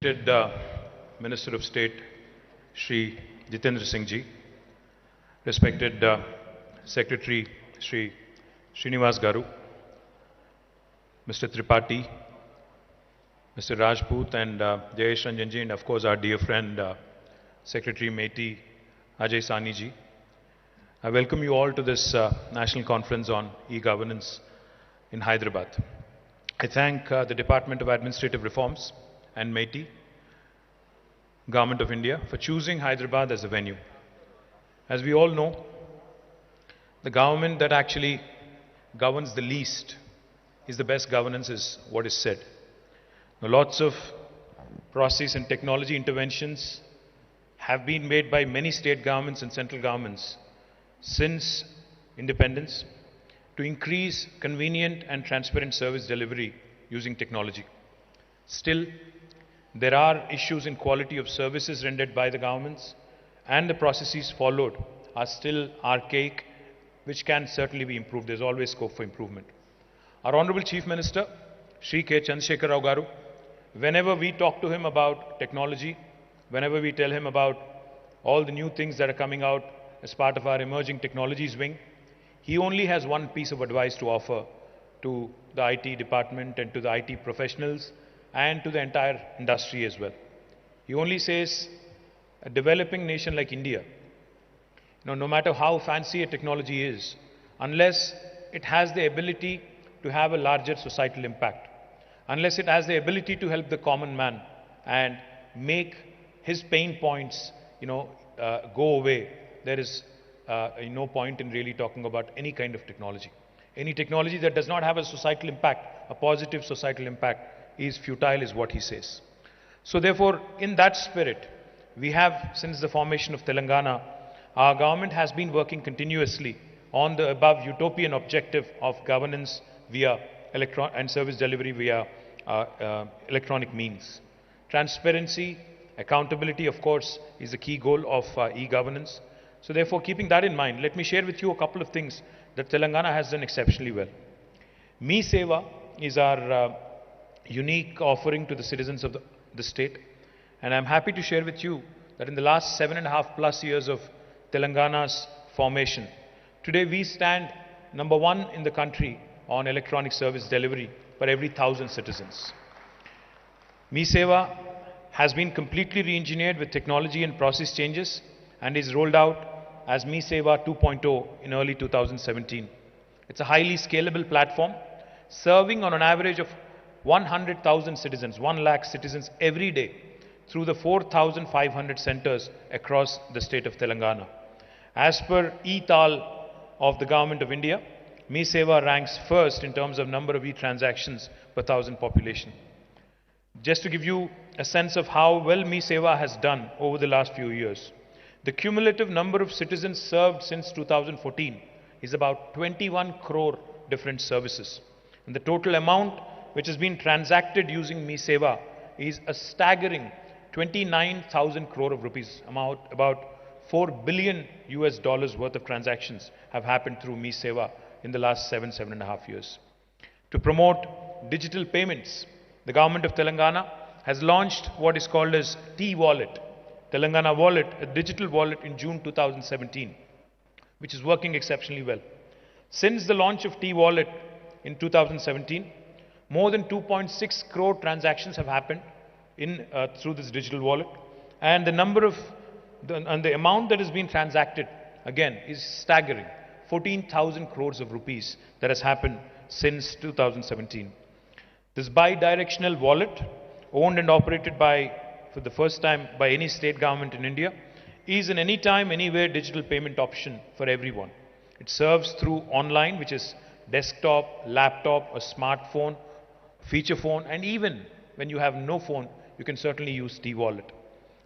Respected Minister of State, Shri Jitendra Singh Ji, respected Secretary, Shri Srinivas Garu, Mr. Tripathi, Mr. Rajput, and Jayesh Ranjan Ji, and of course our dear friend, Secretary MeitY, Ajay Sani Ji. I welcome you all to this National Conference on E-Governance in Hyderabad. I thank the Department of Administrative Reforms and MeitY, Government of India, for choosing Hyderabad as a venue. As we all know, the government that actually governs the least is the best governance, is what is said. Now, lots of process and technology interventions have been made by many state governments and central governments since independence to increase convenient and transparent service delivery using technology. Still, there are issues in quality of services rendered by the governments, and the processes followed are still archaic, which can certainly be improved. There's always scope for improvement. Our Honorable Chief Minister, Shri K. Chandrasekhar Rao Garu, whenever we talk to him about technology, whenever we tell him about all the new things that are coming out as part of our emerging technologies wing, he only has one piece of advice to offer to the IT department and to the IT professionals and to the entire industry as well. He only says, a developing nation like India, no matter how fancy a technology is, unless it has the ability to have a larger societal impact, unless it has the ability to help the common man and make his pain points, go away, there is no point in really talking about any kind of technology. Any technology that does not have a societal impact, a positive societal impact, is futile, is what he says. So therefore, in that spirit, we have, since the formation of Telangana, our government has been working continuously on the above utopian objective of governance via and service delivery via electronic means. Transparency, accountability, of course, is the key goal of e-governance. So therefore, keeping that in mind, let me share with you a couple of things that Telangana has done exceptionally well. Me Seva is our unique offering to the citizens of the state, and I'm happy to share with you that in the last 7.5+ years of Telangana's formation, today we stand number one in the country on electronic service delivery for every 1,000 citizens. Me Seva has been completely re-engineered with technology and process changes and is rolled out as Me Seva 2.0 in early 2017. It's a highly scalable platform serving on an average of 100,000 citizens, 1 lakh citizens every day through the 4,500 centers across the state of Telangana. As per e-Tal of the Government of India, Me Seva ranks first in terms of number of e-transactions per 1,000 population. Just to give you a sense of how well Me Seva has done over the last few years, the cumulative number of citizens served since 2014 is about 21 crore different services. And the total amount which has been transacted using Me Seva is a staggering 29,000 crore of rupees. About $4 billion worth of transactions have happened through Me Seva in the last 7.5 years. To promote digital payments, the government of Telangana has launched what is called as T-Wallet, Telangana Wallet, a digital wallet in June 2017, which is working exceptionally well. Since the launch of T-Wallet in 2017, more than 2.6 crore transactions have happened through this digital wallet, and the amount that has been transacted again is staggering, 14,000 crores of rupees that has happened since 2017. This bi-directional wallet, owned and operated for the first time by any state government in India, is an anytime, anywhere digital payment option for everyone. It serves through online, which is desktop, laptop, a smartphone, feature phone, and even when you have no phone, you can certainly use T-Wallet.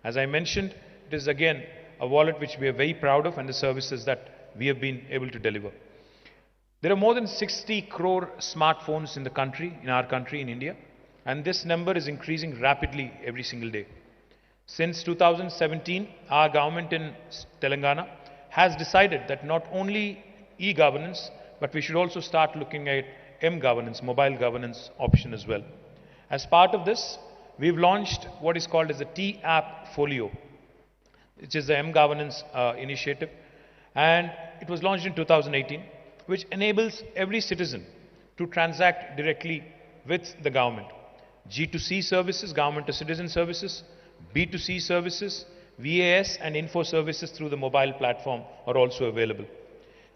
As I mentioned, it is again a wallet which we are very proud of and the services that we have been able to deliver. There are more than 60 crore smartphones in the country, in our country, in India, and this number is increasing rapidly every single day. Since 2017, our government in Telangana has decided that not only e-governance, but we should also start looking at M-governance, mobile governance option as well. As part of this, we've launched what is called as the T-App Folio, which is the M-Governance initiative, and it was launched in 2018, which enables every citizen to transact directly with the government. G2C services, government to citizen services, B2C services, VAS and info services through the mobile platform are also available.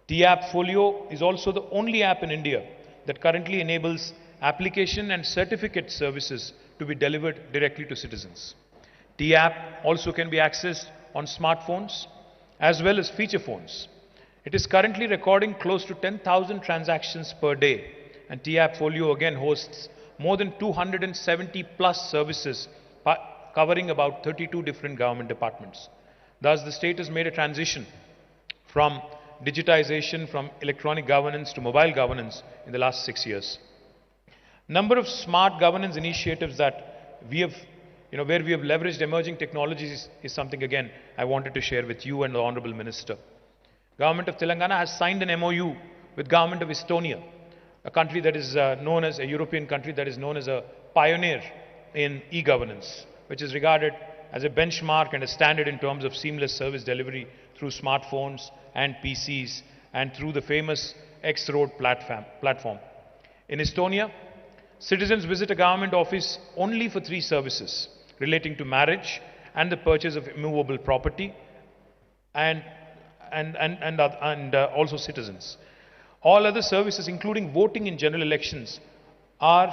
T-App Folio is also the only app in India that currently enables application and certificate services to be delivered directly to citizens. T-App also can be accessed on smartphones as well as feature phones. It is currently recording close to 10,000 transactions per day, and T-App Folio again hosts more than 270 plus services covering about 32 different government departments. Thus, the state has made a transition from digitization, from electronic governance to mobile governance in the last 6 years. Number of smart governance initiatives that we have, where we have leveraged emerging technologies is something again I wanted to share with you and the Honorable Minister. Government of Telangana has signed an MOU with Government of Estonia, a country that is known as a European country that is known as a pioneer in e-governance, which is regarded as a benchmark and a standard in terms of seamless service delivery through smartphones and PCs and through the famous X-Road platform. In Estonia, citizens visit a government office only for 3 services relating to marriage and the purchase of immovable property and also citizens. All other services, including voting in general elections, are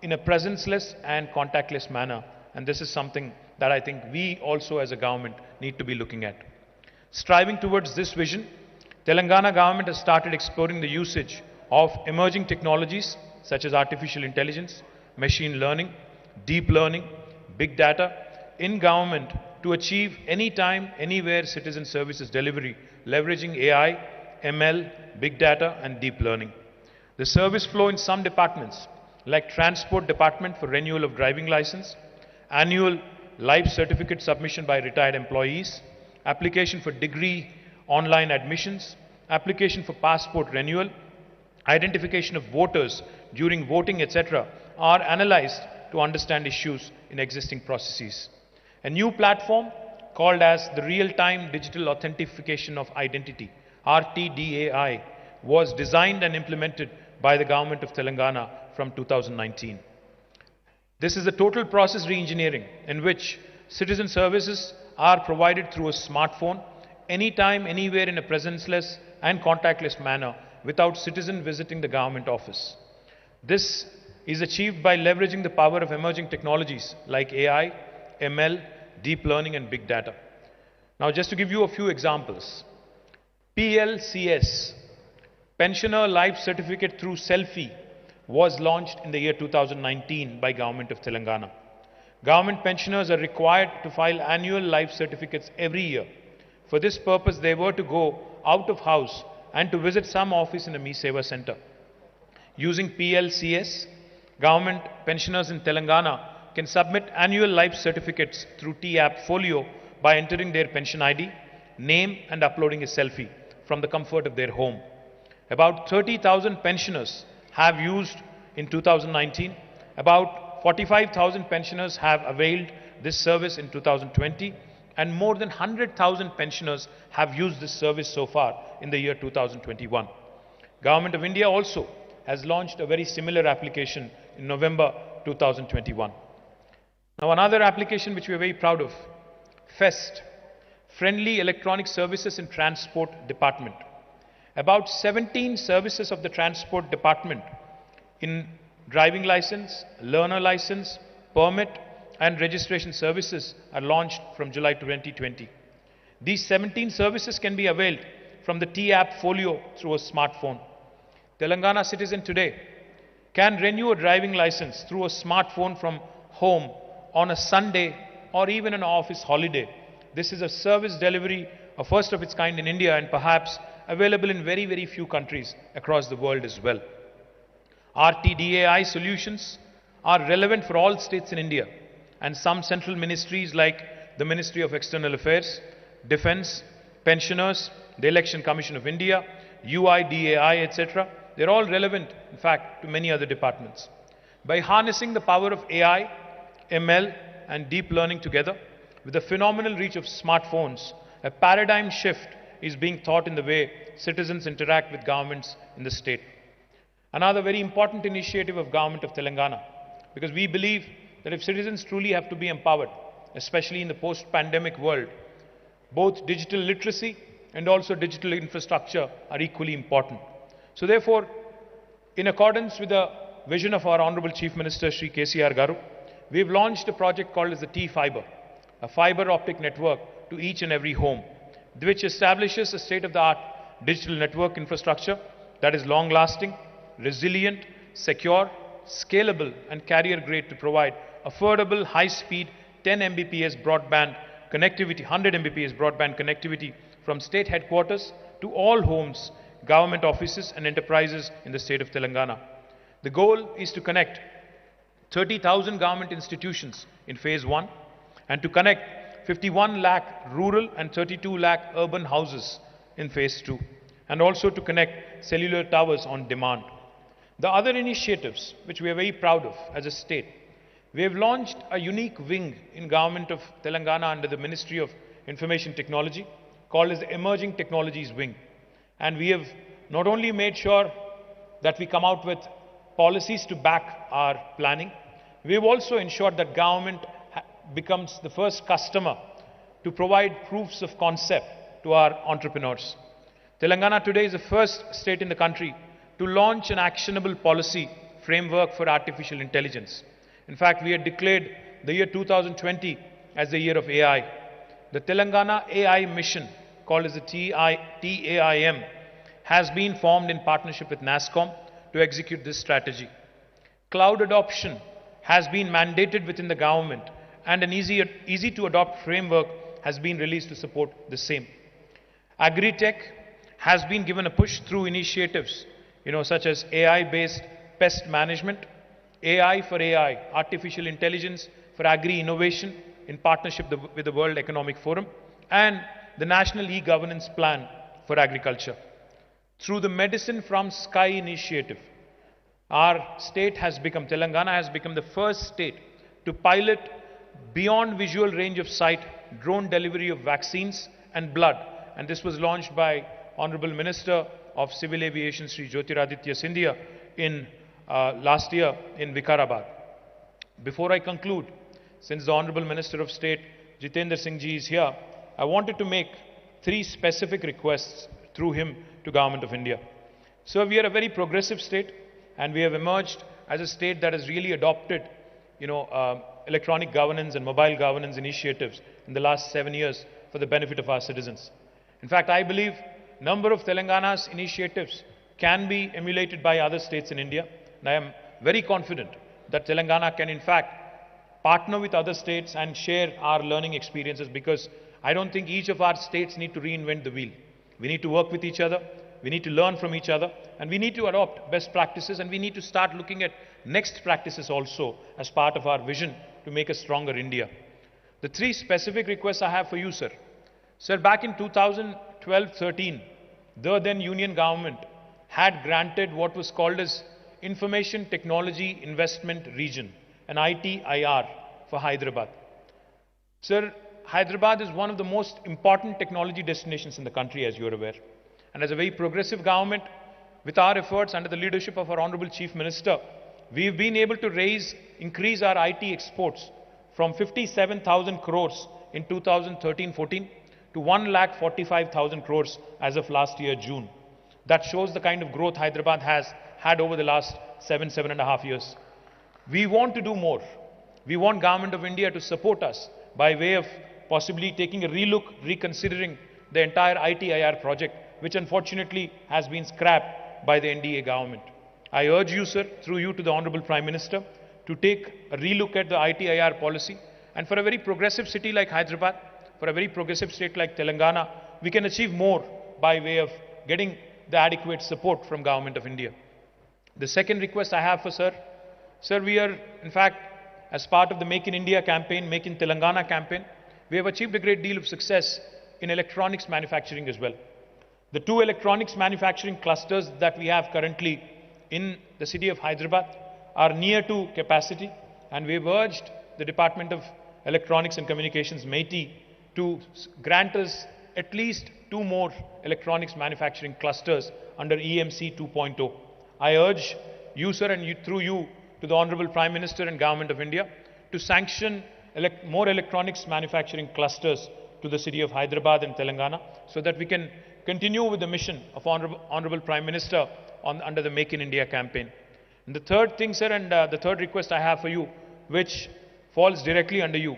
in a presence-less and contactless manner, and this is something that I think we also as a government need to be looking at. Striving towards this vision, Telangana government has started exploring the usage of emerging technologies such as artificial intelligence, machine learning, deep learning, big data in government to achieve anytime, anywhere citizen services delivery, leveraging AI, ML, big data and deep learning. The service flow in some departments like Transport Department for renewal of driving license, annual life certificate submission by retired employees, application for degree online admissions, application for passport renewal, identification of voters during voting, etc., are analyzed to understand issues in existing processes. A new platform called as the Real-Time Digital Authentication of Identity, RTDAI, was designed and implemented by the Government of Telangana from 2019. This is a total process re-engineering in which citizen services are provided through a smartphone, anytime, anywhere in a presence-less and contactless manner without citizen visiting the government office. This is achieved by leveraging the power of emerging technologies like AI, ML, deep learning and big data. Now just to give you a few examples. PLCS, Pensioner Life Certificate through Selfie, was launched in the year 2019 by Government of Telangana. Government pensioners are required to file annual life certificates every year. For this purpose, they were to go out of house and to visit some office in a Mi-Seva center. Using PLCS, government pensioners in Telangana can submit annual life certificates through T-App Folio by entering their pension ID, name and uploading a selfie from the comfort of their home. About 30,000 pensioners have used in 2019. About 45,000 pensioners have availed this service in 2020, and more than 100,000 pensioners have used this service so far in the year 2021. Government of India also has launched a very similar application in November 2021. Now another application which we are very proud of, FEST, Friendly Electronic Services in Transport Department. About 17 services of the Transport Department in driving license, learner license, permit and registration services are launched from July 2020. These 17 services can be availed from the T-App Folio through a smartphone. Telangana citizen today can renew a driving license through a smartphone from home on a Sunday or even an office holiday. This is a service delivery, a first of its kind in India and perhaps available in very, very few countries across the world as well. RTDAI solutions are relevant for all states in India and some central ministries like the Ministry of External Affairs, Defence, Pensioners, the Election Commission of India, UIDAI, etc. They're all relevant, in fact, to many other departments. By harnessing the power of AI, ML, and deep learning together. With the phenomenal reach of smartphones, a paradigm shift is being taught in the way citizens interact with governments in the state. Another very important initiative of Government of Telangana, because we believe that if citizens truly have to be empowered, especially in the post-pandemic world, both digital literacy and also digital infrastructure are equally important. So therefore, in accordance with the vision of our Honorable Chief Minister, Shri KCR Garu, we have launched a project called as the T-Fiber, a fiber optic network to each and every home, which establishes a state-of-the-art digital network infrastructure that is long-lasting, resilient, secure, scalable, and carrier-grade to provide affordable, high-speed 10 Mbps broadband connectivity, 100 Mbps broadband connectivity from state headquarters to all homes, government offices, and enterprises in the state of Telangana. The goal is to connect 30,000 government institutions in phase 1 and to connect 51 lakh rural and 32 lakh urban houses in phase 2, and also to connect cellular towers on demand. The other initiatives which we are very proud of as a state, we have launched a unique wing in Government of Telangana under the Ministry of Information Technology called as the Emerging Technologies Wing. And we have not only made sure that we come out with policies to back our planning, we have also ensured that government becomes the first customer to provide proofs of concept to our entrepreneurs. Telangana today is the first state in the country to launch an actionable policy framework for artificial intelligence. In fact, we had declared the year 2020 as the year of AI. The Telangana AI mission, called as the TAIM, has been formed in partnership with NASSCOM to execute this strategy. Cloud adoption has been mandated within the government, and an easy to adopt framework has been released to support the same. Agri-tech has been given a push through initiatives, such as AI-based pest management, AI for AI, artificial intelligence for agri-innovation in partnership with the World Economic Forum, and the National E-Governance Plan for Agriculture. Through the Medicine from Sky initiative, our state has become, Telangana has become the first state to pilot beyond visual range of sight drone delivery of vaccines and blood. And this was launched by Honorable Minister of Civil Aviation, Shri Jyotiraditya Scindia, in last year in Vikarabad. Before I conclude, since the Honorable Minister of State, Jitendra Singh Ji, is here, I wanted to make 3 specific requests through him to Government of India. So we are a very progressive state, and we have emerged as a state that has really adopted, electronic governance and mobile governance initiatives in the last 7 years for the benefit of our citizens. In fact, I believe number of Telangana's initiatives can be emulated by other states in India, and I am very confident that Telangana can in fact partner with other states and share our learning experiences, because I don't think each of our states need to reinvent the wheel. We need to work with each other, we need to learn from each other, and we need to adopt best practices, and we need to start looking at next practices also as part of our vision to make a stronger India. The 3 specific requests I have for you, sir. Sir, back in 2012-13, the then Union government had granted what was called as Information Technology Investment Region, an ITIR, for Hyderabad. Sir, Hyderabad is one of the most important technology destinations in the country, as you are aware. And as a very progressive government, with our efforts under the leadership of our Honorable Chief Minister, we've been able to increase our IT exports from 57,000 crores in 2013-14 to 1,45,000 crores as of last year, June. That shows the kind of growth Hyderabad has had over the last 7.5 years. We want to do more. We want Government of India to support us by way of possibly taking a relook, reconsidering the entire ITIR project, which unfortunately has been scrapped by the NDA government. I urge you, sir, through you to the Honorable Prime Minister, to take a relook at the ITIR policy. And for a very progressive city like Hyderabad, for a very progressive state like Telangana, we can achieve more by way of getting the adequate support from Government of India. The second request I have for sir, we are, in fact, as part of the Make in India campaign, Make in Telangana campaign, we have achieved a great deal of success in electronics manufacturing as well. The 2 electronics manufacturing clusters that we have currently in the city of Hyderabad are near to capacity, and we have urged the Department of Electronics and Communications, MeitY, to grant us at least 2 more electronics manufacturing clusters under EMC 2.0. I urge you, sir, and through you to the Honorable Prime Minister and Government of India to sanction more electronics manufacturing clusters to the city of Hyderabad and Telangana, so that we can continue with the mission of Honorable Prime Minister under the Make in India campaign. And the third thing, sir, and the third request I have for you, which falls directly under you.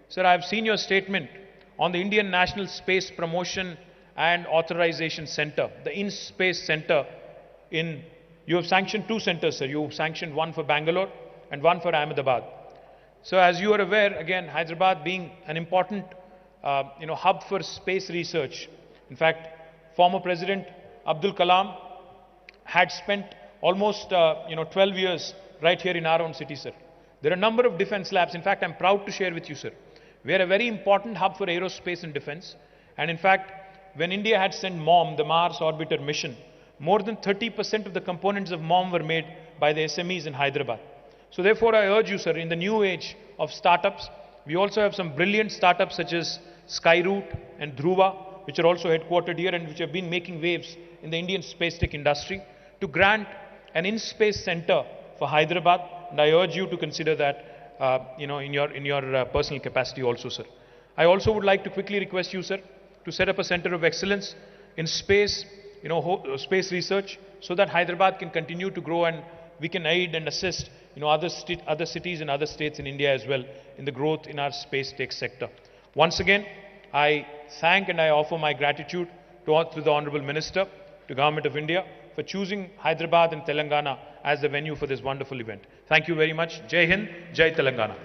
Sir, I have seen your statement on the Indian National Space Promotion and Authorization Center, the InSpace Center. You have sanctioned 2 centers, sir. You have sanctioned one for Bangalore and one for Ahmedabad. So as you are aware, again, Hyderabad being an important hub for space research. In fact, former President Abdul Kalam had spent almost 12 years right here in our own city, sir. There are a number of defense labs. In fact, I'm proud to share with you, sir. We are a very important hub for aerospace and defense. And in fact, when India had sent MOM, the Mars Orbiter mission, more than 30% of the components of MOM were made by the SMEs in Hyderabad. So therefore, I urge you, sir, in the new age of startups, we also have some brilliant startups such as Skyroot and Dhruva, which are also headquartered here and which have been making waves in the Indian space tech industry, to grant an in-space center for Hyderabad. And I urge you to consider that, in your personal capacity also, sir. I also would like to quickly request you, sir, to set up a center of excellence in space, space research, so that Hyderabad can continue to grow and we can aid and assist, other cities and other states in India as well in the growth in our space tech sector. Once again, I thank and I offer my gratitude to the Honorable Minister, to Government of India, for choosing Hyderabad and Telangana as the venue for this wonderful event. Thank you very much. Jai Hind, Jai Telangana.